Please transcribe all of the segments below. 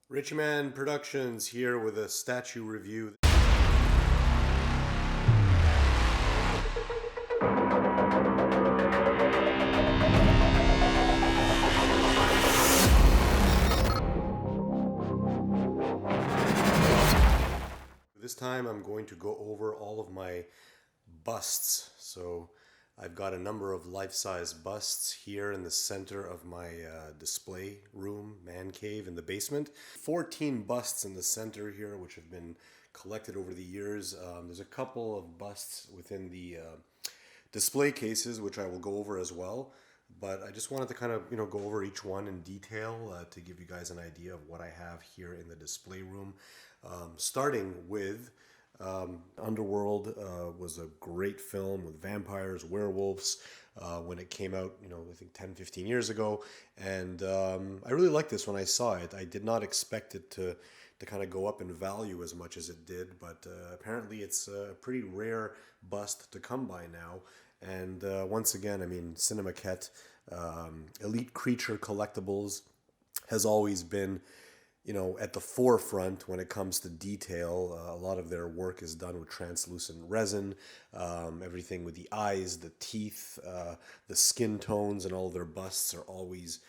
Richie Man Productions here with a statue review. This time I'm going to go over all of my busts. So I've got a number of life-size busts here in the center of my display room, man cave in the basement. 14 busts in the center here, which have been collected over the years. There's a couple of busts within the display cases, which I will go over as well. But I just wanted to kind of, go over each one in detail to give you guys an idea of what I have here in the display room. Starting with Underworld was a great film with vampires, werewolves, when it came out, I think 10, 15 years ago. And I really liked this when I saw it. I did not expect it to kind of go up in value as much as it did, but apparently it's a pretty rare bust to come by now. And once again, I mean, Cinemaquette, Elite Creature Collectibles has always been, at the forefront when it comes to detail. A lot of their work is done with translucent resin, everything with the eyes, the teeth, the skin tones, and all their busts are always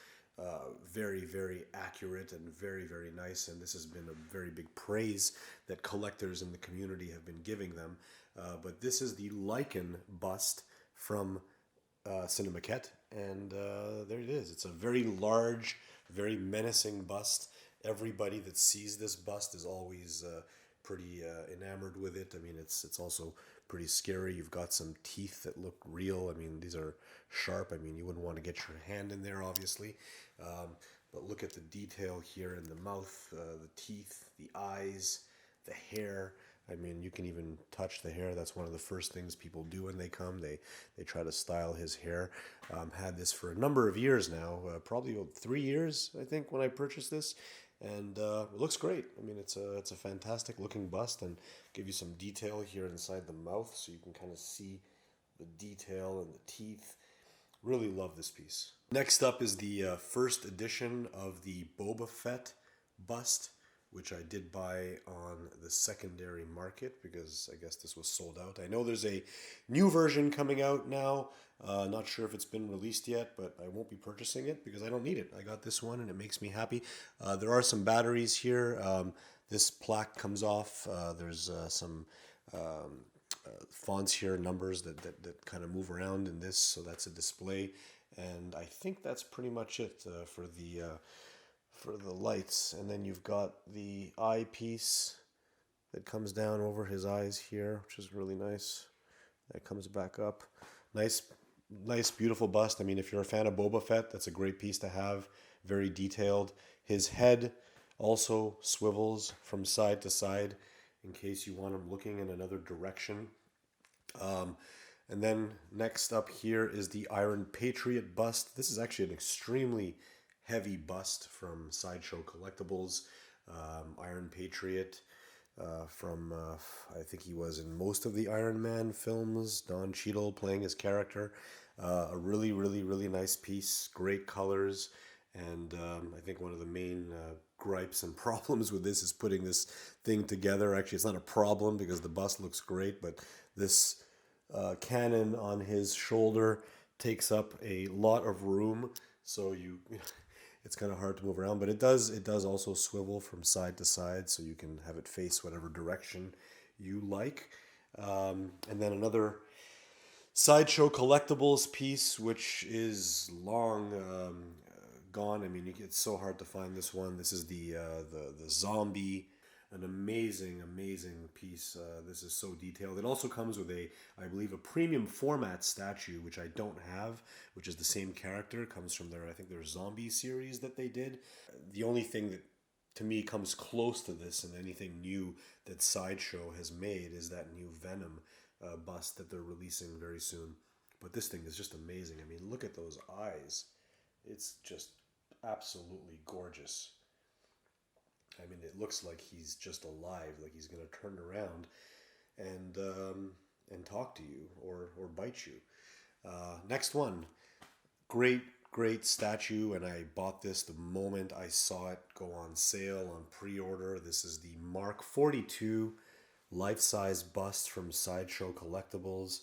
very, very accurate and very, very nice. And this has been a very big praise that collectors in the community have been giving them. But this is the Lycan bust from Cinemaquette, and there it is. It's a very large, very menacing bust. Everybody that sees this bust is always pretty enamored with it. I mean, it's also pretty scary. You've got some teeth that look real. I mean, these are sharp. I mean, you wouldn't want to get your hand in there, obviously. But look at the detail here in the mouth, the teeth, the eyes, the hair. I mean, you can even touch the hair. That's one of the first things people do when they come. They try to style his hair. Had this for a number of years now, probably about 3 years, I think, when I purchased this, and it looks great. I mean, it's a fantastic looking bust, and give you some detail here inside the mouth, so you can kind of see the detail and the teeth. Really love this piece. Next up is the first edition of the Boba Fett bust, which I did buy on the secondary market because I guess this was sold out. I know there's a new version coming out now. Not sure if it's been released yet, but I won't be purchasing it because I don't need it. I got this one and it makes me happy. There are some batteries here. This plaque comes off. There's some fonts here, numbers that kind of move around in this, so that's a display. And I think that's pretty much it for the lights. And then you've got the eyepiece that comes down over his eyes here, which is really nice. That comes back up. Nice, beautiful bust. I mean, if you're a fan of Boba Fett, that's a great piece to have. Very detailed. His head also swivels from side to side in case you want him looking in another direction. And then next up here is the Iron Patriot bust. This is actually an extremely heavy bust from Sideshow Collectibles. Iron Patriot from, I think he was in most of the Iron Man films. Don Cheadle playing his character. A really, really, really nice piece. Great colors. And I think one of the main gripes and problems with this is putting this thing together. Actually, it's not a problem because the bust looks great, but this cannon on his shoulder takes up a lot of room. So it's kind of hard to move around, but it does also swivel from side to side, so you can have it face whatever direction you like. And then another Sideshow Collectibles piece, which is long gone. I mean, it's so hard to find this one. This is the zombie. An amazing, amazing piece. This is so detailed. It also comes with I believe, a premium format statue, which I don't have, which is the same character. It comes from I think their zombie series that they did. The only thing that to me comes close to this and anything new that Sideshow has made is that new Venom bust that they're releasing very soon. But this thing is just amazing. I mean, look at those eyes. It's just absolutely gorgeous. I mean, it looks like he's just alive, like he's going to turn around and talk to you or bite you. Next one, great great statue, and I bought this the moment I saw it go on sale on pre-order. This is the Mark 42 life-size bust from Sideshow Collectibles.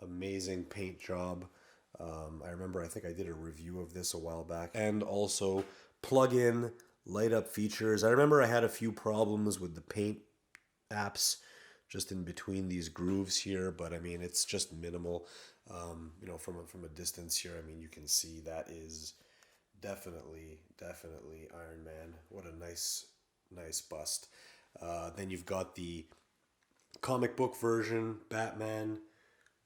Amazing paint job. I remember, I think I did a review of this a while back. And also plug-in light up features. I remember I had a few problems with the paint apps just in between these grooves here, but I mean, it's just minimal. You know, from a distance here, I mean, you can see that is definitely Iron Man. What a nice bust. Then you've got the comic book version, Batman,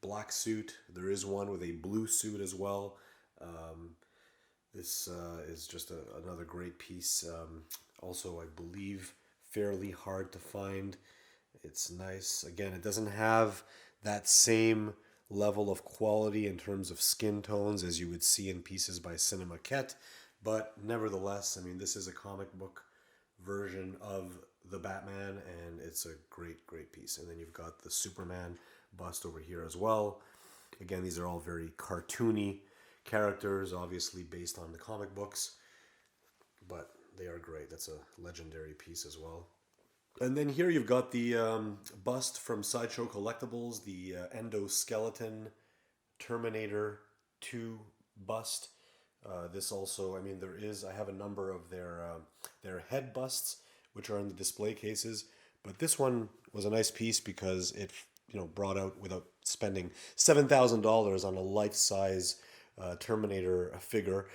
black suit. There is one with a blue suit as well. This is just another great piece. Also, I believe, fairly hard to find. It's nice. Again, it doesn't have that same level of quality in terms of skin tones as you would see in pieces by Cinemaquette, but nevertheless, I mean, this is a comic book version of the Batman, and it's a great piece. And then you've got the Superman bust over here as well. Again, these are all very cartoony characters, obviously based on the comic books, but they are great. That's a legendary piece as well. And then here you've got the bust from Sideshow Collectibles, the endoskeleton Terminator 2 bust. This also, I mean, I have a number of their head busts, which are in the display cases, but this one was a nice piece because it, you know, brought out, without spending $7,000 on a life-size Terminator figure.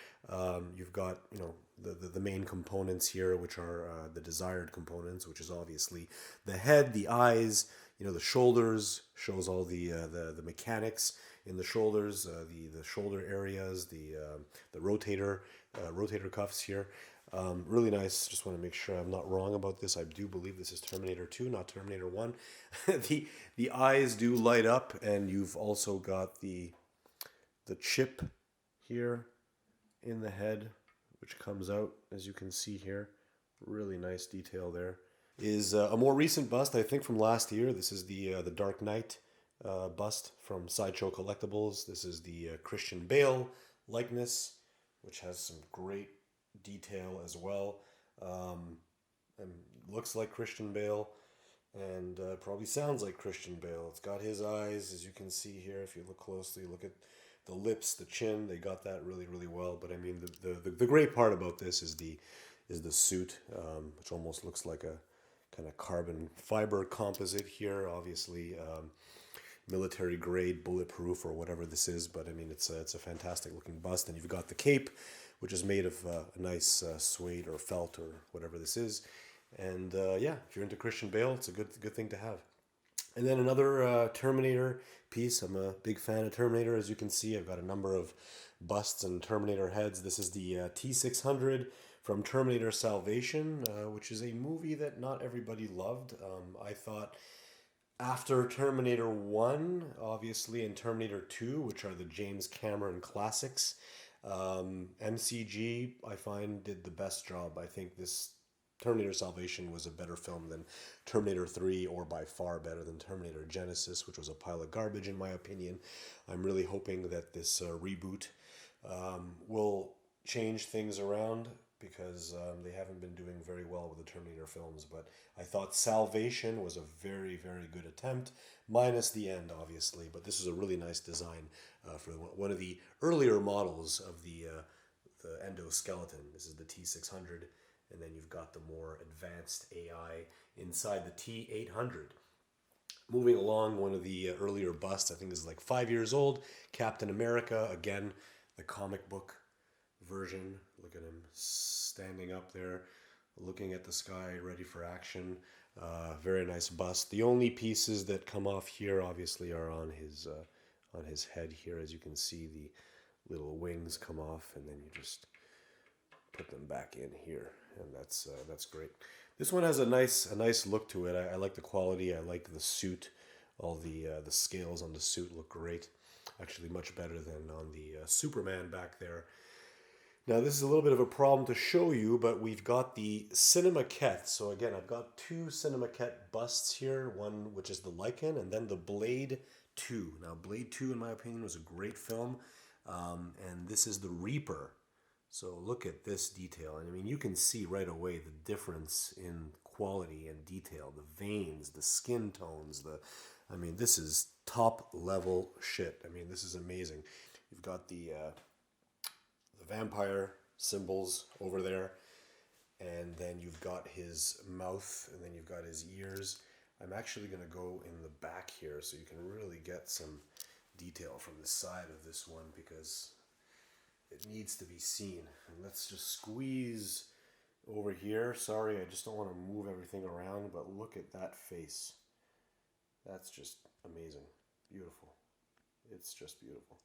You've got, you know, the main components here, which are the desired components, which is obviously the head, the eyes, you know, the shoulders, shows all the mechanics in the shoulders, the shoulder areas, the rotator cuffs here. Really nice. Just want to make sure I'm not wrong about this. I do believe this is Terminator 2, not Terminator 1. The eyes do light up, and you've also got the chip here in the head, which comes out, as you can see here. Really nice detail there. Is a more recent bust, I think, from last year. This is the Dark Knight bust from Sideshow Collectibles. This is the Christian Bale likeness, which has some great detail as well. And looks like Christian Bale, and probably sounds like Christian Bale. It's got his eyes, as you can see here. If you look closely, look at the lips, the chin. They got that really well. But I mean, the great part about this is the suit, which almost looks like a kind of carbon fiber composite here. Obviously, military grade, bulletproof, or whatever this is. But I mean, it's a fantastic looking bust. And you've got the cape, which is made of a nice suede or felt or whatever this is. And yeah, if you're into Christian Bale, it's a good thing to have. And then another Terminator piece. I'm a big fan of Terminator, as you can see. I've got a number of busts and Terminator heads. This is the T600 from Terminator Salvation, which is a movie that not everybody loved. I thought after Terminator 1, obviously, and Terminator 2, which are the James Cameron classics, MCG, I find, did the best job. I think this Terminator Salvation was a better film than Terminator 3, or by far better than Terminator Genesis, which was a pile of garbage in my opinion. I'm really hoping that this reboot will change things around, because they haven't been doing very well with the Terminator films. But I thought Salvation was a very good attempt, minus the end, obviously. But this is a really nice design for one of the earlier models of the endoskeleton. This is the T600. And then you've got the more advanced AI inside the T800. Moving along, one of the earlier busts, I think this is like 5 years old, Captain America, again, the comic book version. Look at him standing up there, looking at the sky, ready for action. Very nice bust. The only pieces that come off here, obviously, are on his head here. As you can see, the little wings come off, and then you just put them back in here, and that's great. This one has a nice look to it. I like the quality. I like the suit. All the scales on the suit look great. Actually, much better than on the Superman back there. Now, this is a little bit of a problem to show you, but we've got the Cinemaquette. So again, I've got two Cinemaquette busts here. One which is the Lycan, and then the Blade 2. Now, Blade 2, in my opinion, was a great film. And this is the Reaper. So look at this detail. And I mean, you can see right away the difference in quality and detail, the veins, the skin tones, I mean, this is top level shit. I mean, this is amazing. You've got the vampire symbols over there, and then you've got his mouth, and then you've got his ears. I'm actually going to go in the back here so you can really get some detail from the side of this one, because it needs to be seen. And let's just squeeze over here. Sorry, I just don't want to move everything around, but look at that face. That's just amazing. Beautiful. It's just beautiful.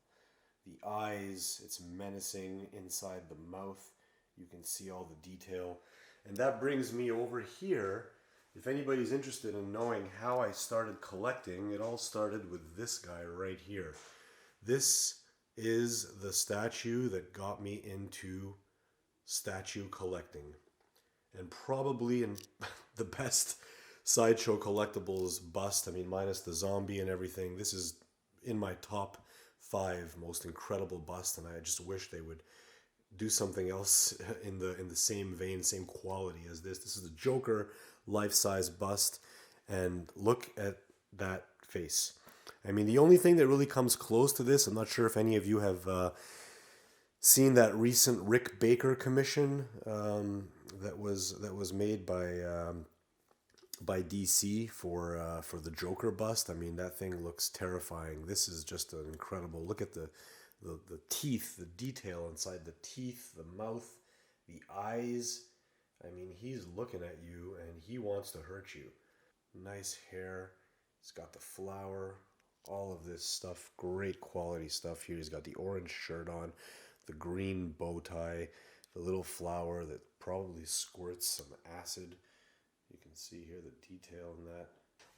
The eyes, it's menacing inside the mouth. You can see all the detail. And that brings me over here. If anybody's interested in knowing how I started collecting, it all started with this guy right here. This is the statue that got me into statue collecting. And probably in the best Sideshow collectibles bust, I mean, minus the zombie and everything, this is in my top 5 most incredible bust, and I just wish they would do something else in the same vein, same quality as this. This is the Joker life-size bust, and look at that face. I mean, the only thing that really comes close to this, I'm not sure if any of you have seen that recent Rick Baker commission that was made by DC for the Joker bust. I mean, that thing looks terrifying. This is just an incredible. Look at the teeth, the detail inside the teeth, the mouth, the eyes. I mean, he's looking at you and he wants to hurt you. Nice hair. He's got the flower. All of this stuff, great quality stuff here. He's got the orange shirt on, the green bow tie, the little flower that probably squirts some acid. You can see here the detail in that.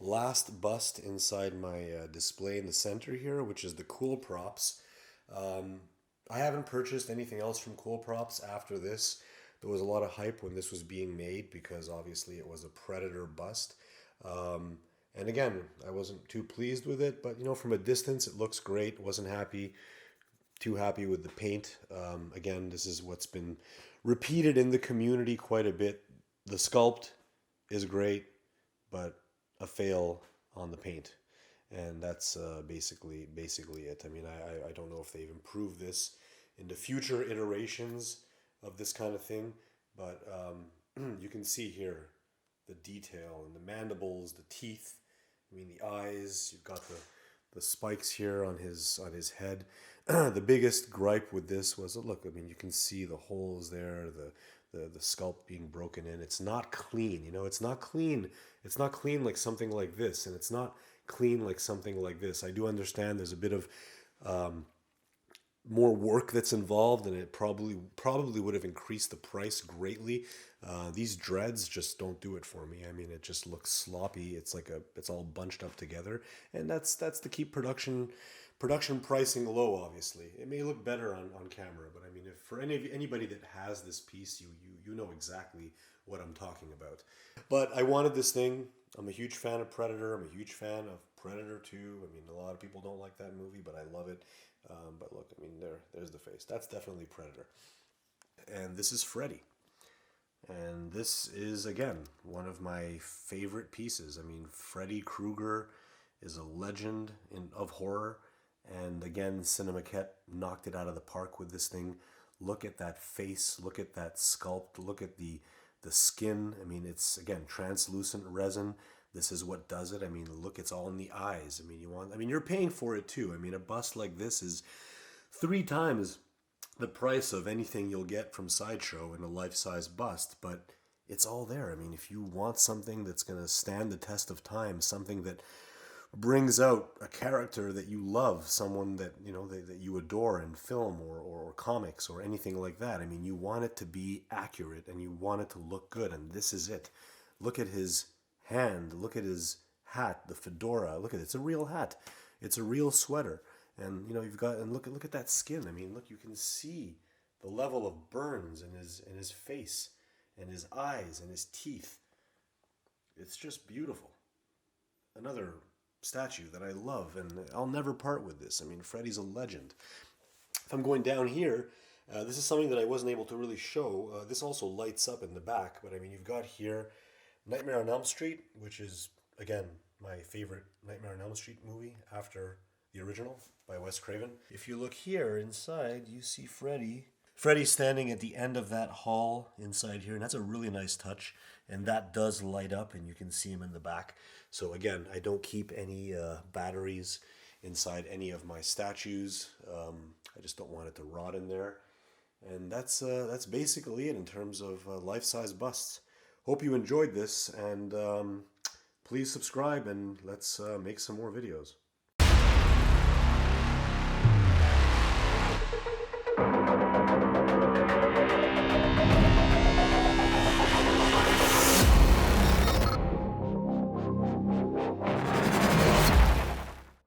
Last bust inside my display in the center here, which is the Cool Props. I haven't purchased anything else from Cool Props after this. There was a lot of hype when this was being made because obviously it was a Predator bust. And again, I wasn't too pleased with it, but you know, from a distance, it looks great. Wasn't too happy with the paint. Again, this is what's been repeated in the community quite a bit. The sculpt is great, but a fail on the paint. And that's basically it. I mean, I don't know if they've improved this into future iterations of this kind of thing, but you can see here the detail and the mandibles, the teeth. I mean, the eyes. You've got the spikes here on his head. The biggest gripe with this was, look, I mean, you can see the holes there, the sculpt being broken in. It's not clean, you know, it's not clean. It's not clean like something like this, and it's not clean like something like this. I do understand there's a bit of more work that's involved, and it probably would have increased the price greatly. These dreads just don't do it for me. I mean, it just looks sloppy. It's like it's all bunched up together, and that's to keep production pricing low. Obviously, it may look better on camera, but I mean, if for anybody that has this piece, you know exactly what I'm talking about. But I wanted this thing. I'm a huge fan of Predator. I'm a huge fan of Predator 2. I mean, a lot of people don't like that movie, but I love it. But look, I mean, there's the face. That's definitely Predator. And this is Freddy. And this is, again, one of my favorite pieces. I mean, Freddy Krueger is a legend of horror. And again, Cinemaquette knocked it out of the park with this thing. Look at that face. Look at that sculpt. Look at the skin. I mean, it's, again, translucent resin. This is what does it. I mean, look, it's all in the eyes. I mean, you're paying for it too. I mean, a bust like this is 3 times the price of anything you'll get from Sideshow in a life-size bust, but it's all there. I mean, if you want something that's going to stand the test of time, something that brings out a character that you love, someone that, you know, that you adore in film or comics or anything like that. I mean, you want it to be accurate and you want it to look good, and this is it. Look at his hand, look at his hat, the fedora. Look at it. It's a real hat. It's a real sweater. And you know, you've got, and look at that skin. I mean, look, you can see the level of burns in his face and his eyes and his teeth. It's just beautiful. Another statue that I love, and I'll never part with this. I mean, Freddy's a legend. If I'm going down here, this is something that I wasn't able to really show. This also lights up in the back, but I mean, you've got here Nightmare on Elm Street, which is, again, my favorite Nightmare on Elm Street movie after the original by Wes Craven. If you look here inside, you see Freddy. Freddy's standing at the end of that hall inside here, and that's a really nice touch. And that does light up, and you can see him in the back. So again, I don't keep any batteries inside any of my statues. I just don't want it to rot in there. And that's basically it in terms of life-size busts. Hope you enjoyed this, and please subscribe, and let's make some more videos.